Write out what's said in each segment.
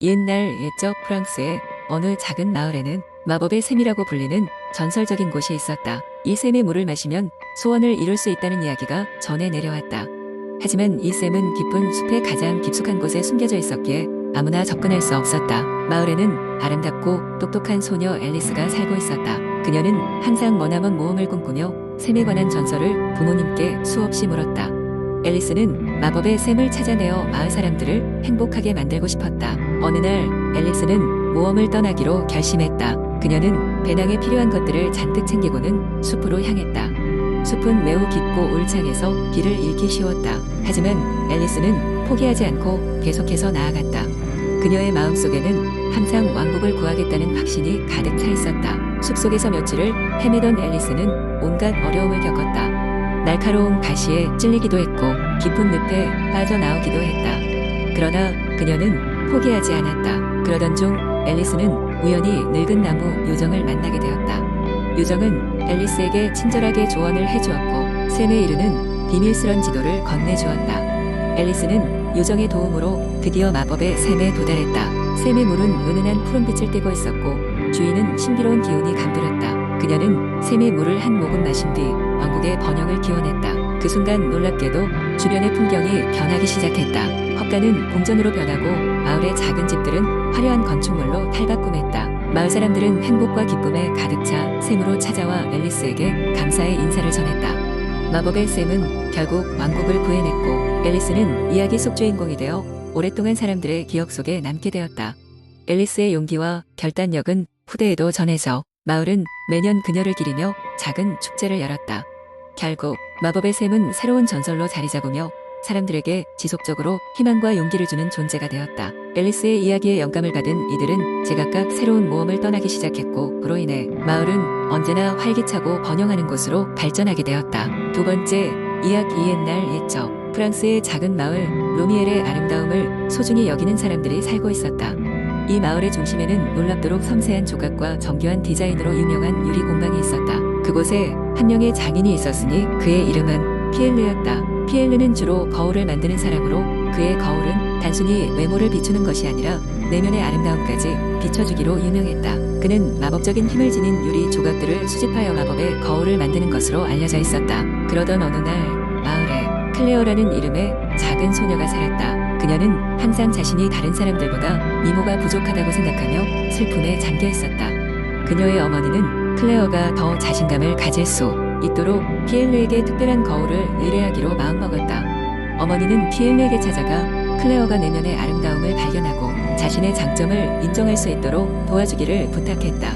옛날 옛적 프랑스의 어느 작은 마을에는 마법의 샘이라고 불리는 전설적인 곳이 있었다. 이 샘의 물을 마시면 소원을 이룰 수 있다는 이야기가 전해 내려왔다. 하지만 이 샘은 깊은 숲의 가장 깊숙한 곳에 숨겨져 있었기에 아무나 접근할 수 없었다. 마을에는 아름답고 똑똑한 소녀 앨리스가 살고 있었다. 그녀는 항상 머나먼 모험을 꿈꾸며 샘에 관한 전설을 부모님께 수없이 물었다. 앨리스는 마법의 샘을 찾아내어 마을 사람들을 행복하게 만들고 싶었다. 어느 날 앨리스는 모험을 떠나기로 결심했다. 그녀는 배낭에 필요한 것들을 잔뜩 챙기고는 숲으로 향했다. 숲은 매우 깊고 울창해서 길을 잃기 쉬웠다. 하지만 앨리스는 포기하지 않고 계속해서 나아갔다. 그녀의 마음속에는 항상 왕국을 구하겠다는 확신이 가득 차 있었다. 숲속에서 며칠을 헤매던 앨리스는 온갖 어려움을 겪었다. 날카로운 가시에 찔리기도 했고 깊은 늪에 빠져나오기도 했다. 그러나 그녀는 포기하지 않았다. 그러던 중 앨리스는 우연히 늙은 나무 요정을 만나게 되었다. 요정은 앨리스에게 친절하게 조언을 해주었고 샘에 이르는 비밀스런 지도를 건네주었다. 앨리스는 요정의 도움으로 드디어 마법의 샘에 도달했다. 샘의 물은 은은한 푸른빛을 띠고 있었고 주위는 신비로운 기운이 감돌았다. 그녀는 샘의 물을 한 모금 마신 뒤 왕국의 번영을 기원했다. 그 순간 놀랍게도 주변의 풍경이 변하기 시작했다. 헛간은 궁전으로 변하고 마을의 작은 집들은 화려한 건축물로 탈바꿈했다. 마을 사람들은 행복과 기쁨에 가득 차 샘으로 찾아와 앨리스에게 감사의 인사를 전했다. 마법의 샘은 결국 왕국을 구해냈고 앨리스는 이야기 속 주인공이 되어 오랫동안 사람들의 기억 속에 남게 되었다. 앨리스의 용기와 결단력은 후대에도 전해져 마을은 매년 그녀를 기리며 작은 축제를 열었다. 결국 마법의 샘은 새로운 전설로 자리 잡으며 사람들에게 지속적으로 희망과 용기를 주는 존재가 되었다. 앨리스의 이야기에 영감을 받은 이들은 제각각 새로운 모험을 떠나기 시작했고 그로 인해 마을은 언제나 활기차고 번영하는 곳으로 발전하게 되었다. 두 번째, 이야기 옛날 옛적 프랑스의 작은 마을 루미엘의 아름다움을 소중히 여기는 사람들이 살고 있었다. 이 마을의 중심에는 놀랍도록 섬세한 조각과 정교한 디자인으로 유명한 유리 공방이 있었다. 그곳에 한 명의 장인이 있었으니 그의 이름은 피엘르였다. 피엘르는 주로 거울을 만드는 사람으로 그의 거울은 단순히 외모를 비추는 것이 아니라 내면의 아름다움까지 비춰주기로 유명했다. 그는 마법적인 힘을 지닌 유리 조각들을 수집하여 마법의 거울을 만드는 것으로 알려져 있었다. 그러던 어느 날 마을에 클레어라는 이름의 작은 소녀가 살았다. 그녀는 항상 자신이 다른 사람들보다 미모가 부족하다고 생각하며 슬픔에 잠겨 있었다. 그녀의 어머니는 클레어가 더 자신감을 가질 수 있도록 피엘르에게 특별한 거울을 의뢰하기로 마음먹었다. 어머니는 피엘르에게 찾아가 클레어가 내면의 아름다움을 발견하고 자신의 장점을 인정할 수 있도록 도와주기를 부탁했다.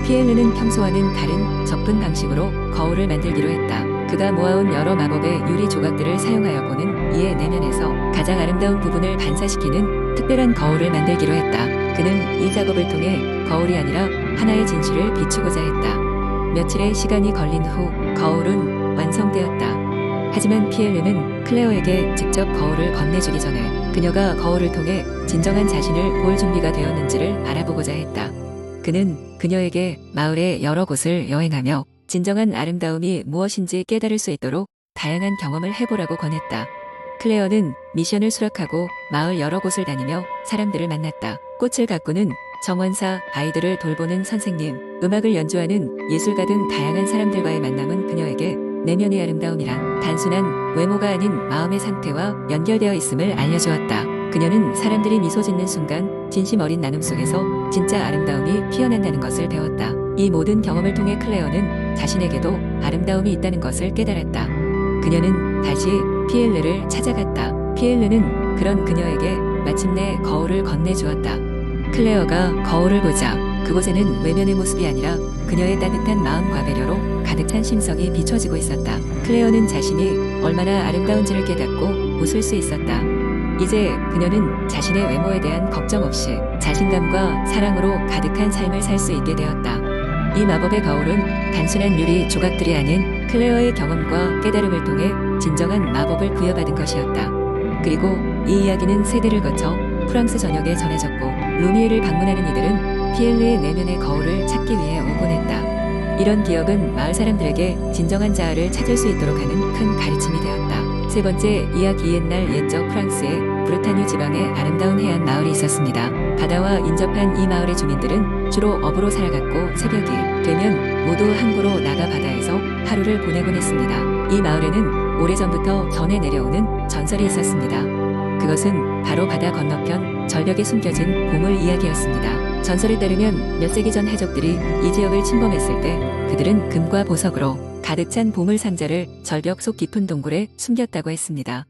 피엘르는 평소와는 다른 접근 방식으로 거울을 만들기로 했다. 그가 모아온 여러 마법의 유리 조각들을 사용하여 보는 이의 내면에서 가장 아름다운 부분을 반사시키는 특별한 거울을 만들기로 했다. 그는 이 작업을 통해 거울이 아니라 하나의 진실을 비추고자 했다. 며칠의 시간이 걸린 후 거울은 완성되었다. 하지만 피엘르는 클레어에게 직접 거울을 건네주기 전에 그녀가 거울을 통해 진정한 자신을 볼 준비가 되었는지를 알아보고자 했다. 그는 그녀에게 마을의 여러 곳을 여행하며 진정한 아름다움이 무엇인지 깨달을 수 있도록 다양한 경험을 해보라고 권했다. 클레어는 미션을 수락하고 마을 여러 곳을 다니며 사람들을 만났다. 꽃을 가꾸는 정원사, 아이들을 돌보는 선생님, 음악을 연주하는 예술가 등 다양한 사람들과의 만남은 그녀에게 내면의 아름다움이란 단순한 외모가 아닌 마음의 상태와 연결되어 있음을 알려주었다. 그녀는 사람들이 미소 짓는 순간 진심 어린 나눔 속에서 진짜 아름다움이 피어난다는 것을 배웠다. 이 모든 경험을 통해 클레어는 자신에게도 아름다움이 있다는 것을 깨달았다. 그녀는 다시 피엘르를 찾아갔다. 피엘르는 그런 그녀에게 마침내 거울을 건네주었다. 클레어가 거울을 보자 그곳에는 외면의 모습이 아니라 그녀의 따뜻한 마음과 배려로 가득 찬 심성이 비춰지고 있었다. 클레어는 자신이 얼마나 아름다운지를 깨닫고 웃을 수 있었다. 이제 그녀는 자신의 외모에 대한 걱정 없이 자신감과 사랑으로 가득한 삶을 살 수 있게 되었다. 이 마법의 거울은 단순한 유리 조각들이 아닌 클레어의 경험과 깨달음을 통해 진정한 마법을 부여받은 것이었다. 그리고 이 이야기는 세대를 거쳐 프랑스 전역에 전해졌고 루미엘을 방문하는 이들은 피엘르의 내면의 거울을 찾기 위해 오곤 했다. 이런 기억은 마을 사람들에게 진정한 자아를 찾을 수 있도록 하는 큰 가르침이 되었다. 세 번째, 이야기 옛날 옛적 프랑스의 브르타뉴 지방에 아름다운 해안 마을이 있었습니다. 바다와 인접한 이 마을의 주민들은 주로 어부로 살아갔고 새벽이 되면 모두 항구로 나가 바다에서 하루를 보내곤 했습니다. 이 마을에는 오래전부터 전해 내려오는 전설이 있었습니다. 그것은 바로 바다 건너편 절벽에 숨겨진 보물 이야기였습니다. 전설에 따르면 몇 세기 전 해적들이 이 지역을 침범했을 때 그들은 금과 보석으로 가득 찬 보물 상자를 절벽 속 깊은 동굴에 숨겼다고 했습니다.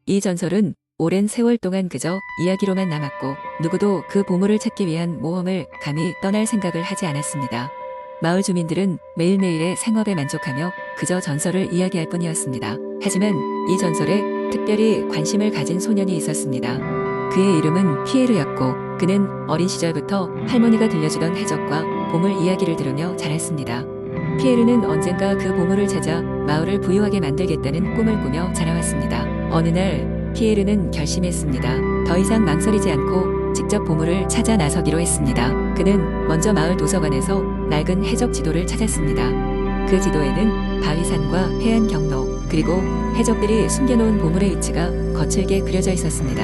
이 전설은 오랜 세월 동안 그저 이야기로만 남았고 누구도 그 보물을 찾기 위한 모험을 감히 떠날 생각을 하지 않았습니다. 마을 주민들은 매일매일의 생업에 만족하며 그저 전설을 이야기할 뿐이었습니다. 하지만 이 전설에 특별히 관심을 가진 소년이 있었습니다. 그의 이름은 피에르였고 그는 어린 시절부터 할머니가 들려주던 해적과 보물 이야기를 들으며 자랐습니다. 피에르는 언젠가 그 보물을 찾아 마을을 부유하게 만들겠다는 꿈을 꾸며 자라왔습니다. 어느 날 피에르는 결심했습니다. 더 이상 망설이지 않고 직접 보물을 찾아 나서기로 했습니다. 그는 먼저 마을 도서관에서 낡은 해적 지도를 찾았습니다. 그 지도에는 바위산과 해안 경로 그리고 해적들이 숨겨놓은 보물의 위치가 거칠게 그려져 있었습니다.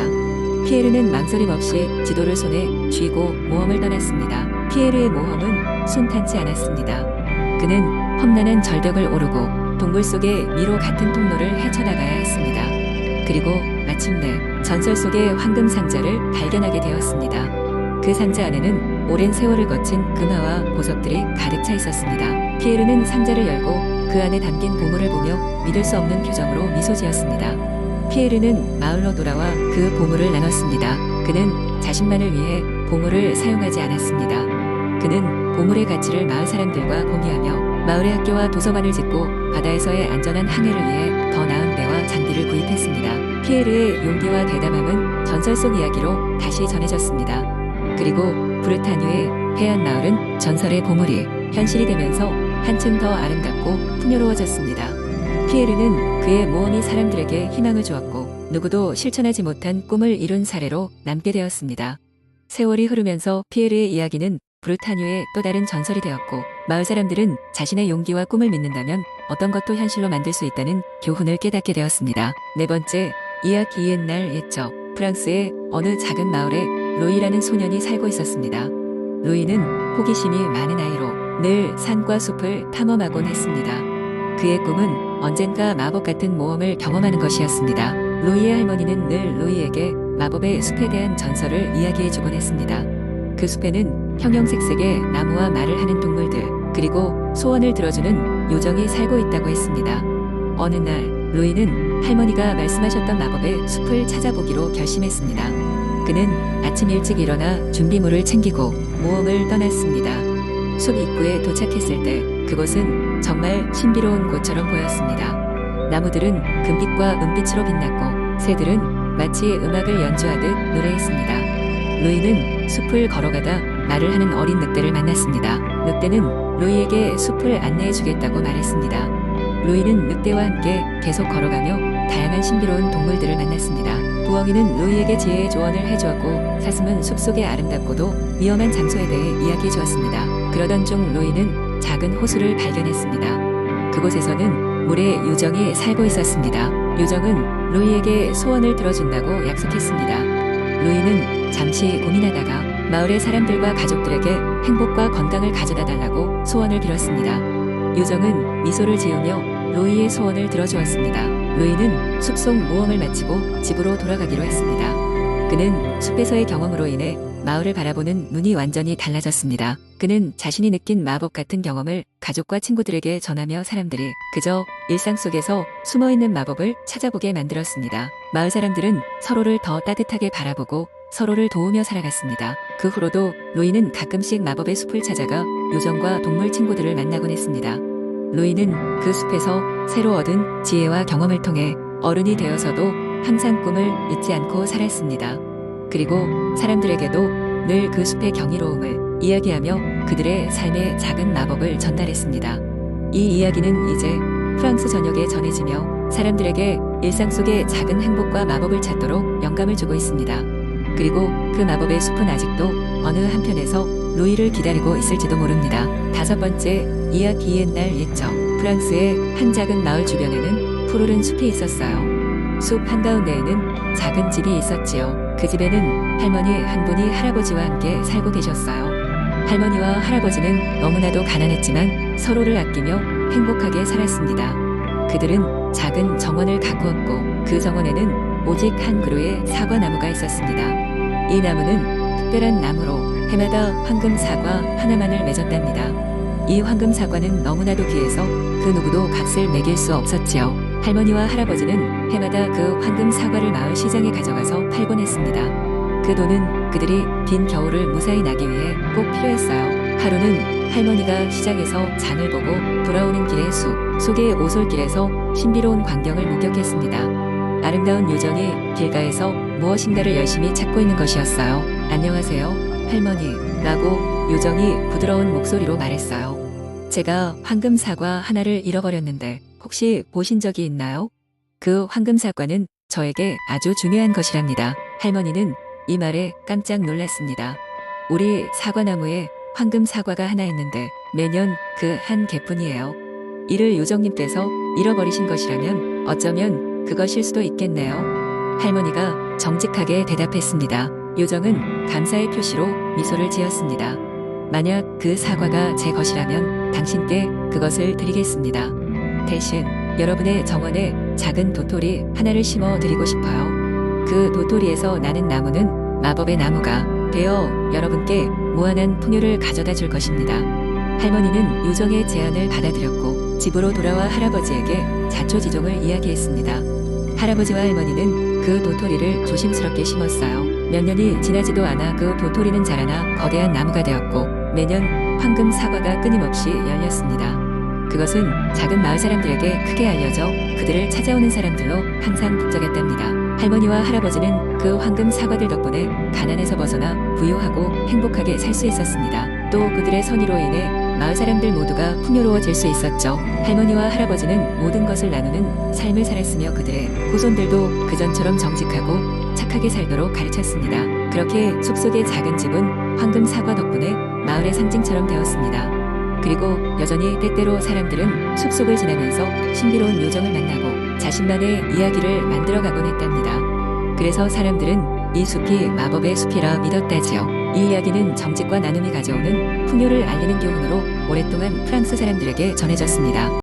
피에르는 망설임 없이 지도를 손에 쥐고 모험을 떠났습니다. 피에르의 모험은 순탄치 않았습니다. 그는 험난한 절벽을 오르고 동굴 속의 미로 같은 통로를 헤쳐나가야 했습니다. 그리고 마침내 전설 속의 황금 상자를 발견하게 되었습니다. 그 상자 안에는 오랜 세월을 거친 금화와 보석들이 가득 차 있었습니다. 피에르는 상자를 열고 그 안에 담긴 보물을 보며 믿을 수 없는 표정으로 미소 지었습니다. 피에르는 마을로 돌아와 그 보물을 나눴습니다. 그는 자신만을 위해 보물을 사용하지 않았습니다. 그는 보물의 가치를 마을 사람들과 공유하며 마을의 학교와 도서관을 짓고 바다에서의 안전한 항해를 위해 더 나은 배와 장비를 구입했습니다. 피에르의 용기와 대담함은 전설 속 이야기로 다시 전해졌습니다. 그리고 브르타뉴의 해안 마을은 전설의 보물이 현실이 되면서 한층 더 아름답고 풍요로워졌습니다. 피에르는 그의 모험이 사람들에게 희망을 주었고 누구도 실천하지 못한 꿈을 이룬 사례로 남게 되었습니다. 세월이 흐르면서 피에르의 이야기는 브르타뉴의 또 다른 전설이 되었고 마을 사람들은 자신의 용기와 꿈을 믿는다면 어떤 것도 현실로 만들 수 있다는 교훈을 깨닫게 되었습니다. 네 번째, 이야기 옛날 옛적 프랑스의 어느 작은 마을에 루이라는 소년이 살고 있었습니다. 루이는 호기심이 많은 아이로 늘 산과 숲을 탐험하곤 했습니다. 그의 꿈은 언젠가 마법 같은 모험을 경험하는 것이었습니다. 루이의 할머니는 늘 루이에게 마법의 숲에 대한 전설을 이야기해주곤 했습니다. 그 숲에는 형형색색의 나무와 말을 하는 동물들 그리고 소원을 들어주는 요정이 살고 있다고 했습니다. 어느 날 루이는 할머니가 말씀하셨던 마법의 숲을 찾아보기로 결심했습니다. 그는 아침 일찍 일어나 준비물을 챙기고 모험을 떠났습니다. 숲 입구에 도착했을 때 그곳은 정말 신비로운 곳처럼 보였습니다. 나무들은 금빛과 은빛으로 빛났고 새들은 마치 음악을 연주하듯 노래했습니다. 루이는 숲을 걸어가다 말을 하는 어린 늑대를 만났습니다. 늑대는 루이에게 숲을 안내해 주겠다고 말했습니다. 루이는 늑대와 함께 계속 걸어가며 다양한 신비로운 동물들을 만났습니다. 부엉이는 루이에게 지혜의 조언을 해주었고 사슴은 숲속의 아름답고도 위험한 장소에 대해 이야기해 주었습니다. 그러던 중 루이는 작은 호수를 발견했습니다. 그곳에서는 물에 요정이 살고 있었습니다. 요정은 루이에게 소원을 들어준다고 약속했습니다. 루이는 잠시 고민하다가 마을의 사람들과 가족들에게 행복과 건강을 가져다 달라고 소원을 빌었습니다. 요정은 미소를 지으며 루이의 소원을 들어주었습니다. 루이는 숲속 모험을 마치고 집으로 돌아가기로 했습니다. 그는 숲에서의 경험으로 인해 마을을 바라보는 눈이 완전히 달라졌습니다. 그는 자신이 느낀 마법 같은 경험을 가족과 친구들에게 전하며 사람들이 그저 일상 속에서 숨어있는 마법을 찾아보게 만들었습니다. 마을 사람들은 서로를 더 따뜻하게 바라보고 서로를 도우며 살아갔습니다. 그 후로도 루이는 가끔씩 마법의 숲을 찾아가 요정과 동물 친구들을 만나곤 했습니다. 루이는 그 숲에서 새로 얻은 지혜와 경험을 통해 어른이 되어서도 항상 꿈을 잊지 않고 살았습니다. 그리고 사람들에게도 늘 그 숲의 경이로움을 이야기하며 그들의 삶의 작은 마법을 전달했습니다. 이 이야기는 이제 프랑스 전역에 전해지며 사람들에게 일상 속의 작은 행복과 마법을 찾도록 영감을 주고 있습니다. 그리고 그 마법의 숲은 아직도 어느 한편에서 루이를 기다리고 있을지도 모릅니다. 다섯 번째, 이야기 옛날 옛적 프랑스의 한 작은 마을 주변에는 푸르른 숲이 있었어요. 숲 한가운데에는 작은 집이 있었지요. 그 집에는 할머니 한 분이 할아버지와 함께 살고 계셨어요. 할머니와 할아버지는 너무나도 가난했지만 서로를 아끼며 행복하게 살았습니다. 그들은 작은 정원을 가꾸었고 그 정원에는 오직 한 그루의 사과나무가 있었습니다. 이 나무는 특별한 나무로 해마다 황금 사과 하나만을 맺었답니다. 이 황금 사과는 너무나도 귀해서 그 누구도 값을 매길 수 없었지요. 할머니와 할아버지는 해마다 그 황금 사과를 마을 시장에 가져가서 팔곤 했습니다. 그 돈은 그들이 빈 겨울을 무사히 나기 위해 꼭 필요했어요. 하루는 할머니가 시장에서 장을 보고 돌아오는 길에 숲 속의 오솔길에서 신비로운 광경을 목격했습니다. 아름다운 요정이 길가에서 무엇인가를 열심히 찾고 있는 것이었어요. 안녕하세요, 할머니. 라고 요정이 부드러운 목소리로 말했어요. 제가 황금 사과 하나를 잃어버렸는데 혹시 보신 적이 있나요? 그 황금 사과는 저에게 아주 중요한 것이랍니다. 할머니는 이 말에 깜짝 놀랐습니다. 우리 사과나무에 황금 사과가 하나 있는데 매년 그 한 개뿐이에요. 이를 요정님께서 잃어버리신 것이라면 어쩌면 그것일 수도 있겠네요. 할머니가 정직하게 대답했습니다. 요정은 감사의 표시로 미소를 지었습니다. 만약 그 사과가 제 것이라면 당신께 그것을 드리겠습니다. 대신 여러분의 정원에 작은 도토리 하나를 심어 드리고 싶어요. 그 도토리에서 나는 나무는 마법의 나무가 되어 여러분께 무한한 풍요를 가져다 줄 것입니다. 할머니는 요정의 제안을 받아들였고 집으로 돌아와 할아버지에게 자초지종을 이야기했습니다. 할아버지와 할머니는 그 도토리를 조심스럽게 심었어요. 몇 년이 지나지도 않아 그 도토리는 자라나 거대한 나무가 되었고 매년 황금 사과가 끊임없이 열렸습니다. 그것은 작은 마을 사람들에게 크게 알려져 그들을 찾아오는 사람들로 항상 북적였답니다. 할머니와 할아버지는 그 황금 사과들 덕분에 가난에서 벗어나 부유하고 행복하게 살 수 있었습니다. 또 그들의 선의로 인해 마을 사람들 모두가 풍요로워질 수 있었죠. 할머니와 할아버지는 모든 것을 나누는 삶을 살았으며 그들의 후손들도 그전처럼 정직하고 착하게 살도록 가르쳤습니다. 그렇게 숲속의 작은 집은 황금 사과 덕분에 마을의 상징처럼 되었습니다. 그리고 여전히 때때로 사람들은 숲속을 지나면서 신비로운 요정을 만나고 자신만의 이야기를 만들어가곤 했답니다. 그래서 사람들은 이 숲이 마법의 숲이라 믿었다지요. 이 이야기는 정직과 나눔이 가져오는 풍요를 알리는 교훈으로 오랫동안 프랑스 사람들에게 전해졌습니다.